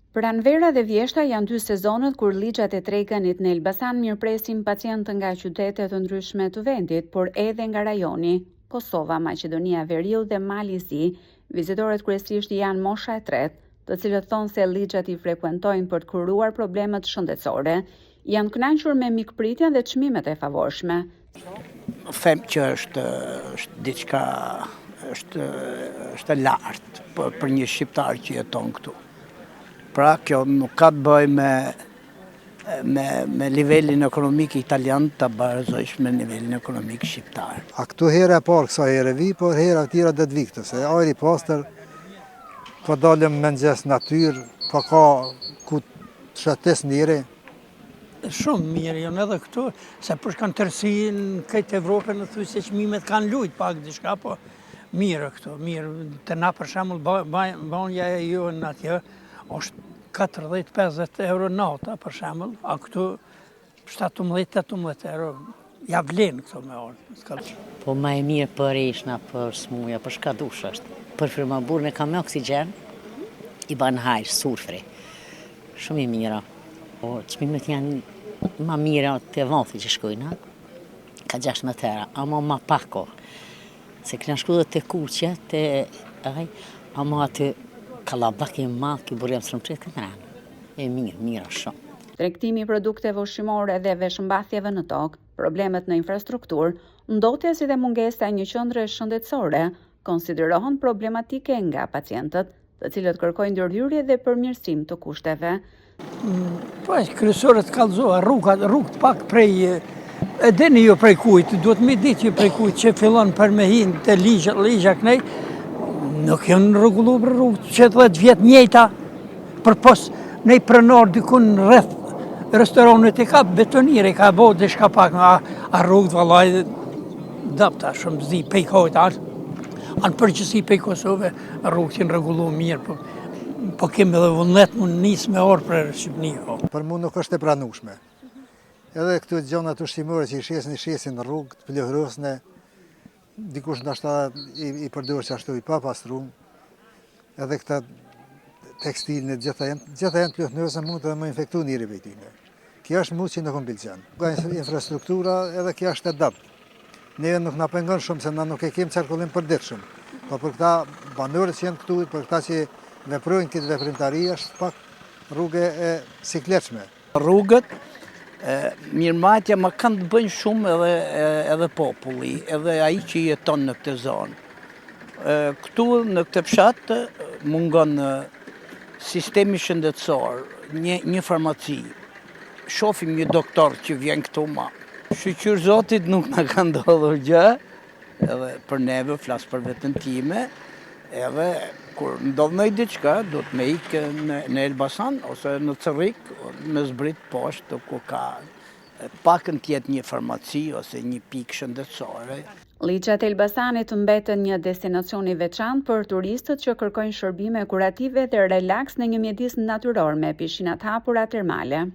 Pranvera dhe Vjeshta janë dy sezonët kur ligjat e Tregënit në Elbasan mirëpresin pacientë nga qytete të ndryshme të vendit, por edhe nga rajoni. Kosova, Maqedonia e Veriut dhe Mali Zi, vizitorët kryesisht janë mosha e tretë, të cilët thonë se ligjat i frekuentojnë për të kuruar problemet shëndetësore, janë kënaqur me mikpritjen dhe çmimet e favorshme. Them që është diçka është lartë për një shqiptar që jeton këtu. Pra kjo nuk ka të bëjë me nivelin ekonomik italian të barazojsh me nivelin ekonomik shqiptar. A këtu herë e parë kësa herë vi, por herë tjera dhe të vi këtu, se ajri pastër, po dalëm me nxes natyrë, po ka ku të shates njëri. Shumë mirë janë edhe këtu, se për shkanë tërsi në këtë Evropë në thuj se çmimet kanë lujt pak diçka, po mirë këtu, mirë. Të na për shembull banja e ju në atje, është 40-50 euro nata për shembull, a këtu 17-18 euro. Ja vlen këtu me orë. Po ma e mirë për ishna, për smuja, për shka dush është. Për firmaburën e kam me oksigen, i ban hajrë, surfri. Shumë i mira. Po çmimet janë ma mira të vonthi që shkojna, ka 16 euro, ama ma pako. Se këna shku dhe të kuqe, të ama atë Kallabak i madh, ki burjem së rëmëtrit këtë rënë. E mirë shumë. Tregtimi i produkteve ushqimore dhe veshmbathjeve në tokë, problemet në infrastrukturë, ndotja si dhe mungesa e një qendre shëndetësore, konsiderohen problematike nga pacientët, të cilët kërkojnë ndërhyrje dhe përmirësim të kushteve. Po, kryesorët kallëzohen rrugët pak prej, e dini jo prej kujt, duhet me ditë jo prej kujt që fillon për me hinë të ligja kënej, nuk janë rregullu për rrugë që 10 vjet njëjta, për pos ne pronar dikun rreth restoranit e ka betonire, ka bo diçka pak, a rrugët vallaj dapta shumë zi pejkojt anë përgjësi pej Kosove, rrugët janë rregullu mirë, po kemi edhe vullnet mund nisë me orë për Shqipni. Për mu nuk është e pranueshme. Edhe këtu gjonat ushqimore që i shesin në rrugë, të plëhrosne, dikush ndoshta i përdor që ashtu i papastrum, edhe këta tekstilën e gjitha janë plëhnose, mund të më infektu njëri prej tyre. Kjo është mund që nuk më pëlqen. Ka infrastruktura edhe kjo është e dobët. Neve nuk na pengon shumë se na nuk e kemi qarkullim përditshëm. Po për këta banorët që janë këtu, për këta që veprojnë këtë veprimtari, është pak rrugë e sikletshme. Rrugët mirëmbajtja më kanë të bëjnë shumë edhe populli, edhe ai që jeton në këtë zonë. Këtu në këtë fshat mungon sistemi shëndetësor, një farmaci, shohim një doktor që vjen këtu ma. Shqyr Zotit nuk na ka ndodhur gjë, edhe për neve, flas për veten time, edhe kur ndodh ndonjë diçka, do të me ikë në Elbasan ose në Cerrik, me zbrit poshtë ku ka pakën tjetë një farmaci ose një pikë shëndetësore. Ligjat e Elbasanit mbeten një destinacion i veçantë për turistët që kërkojnë shërbime kurative dhe relaks në një mjedis natyror me pishinat hapura termale.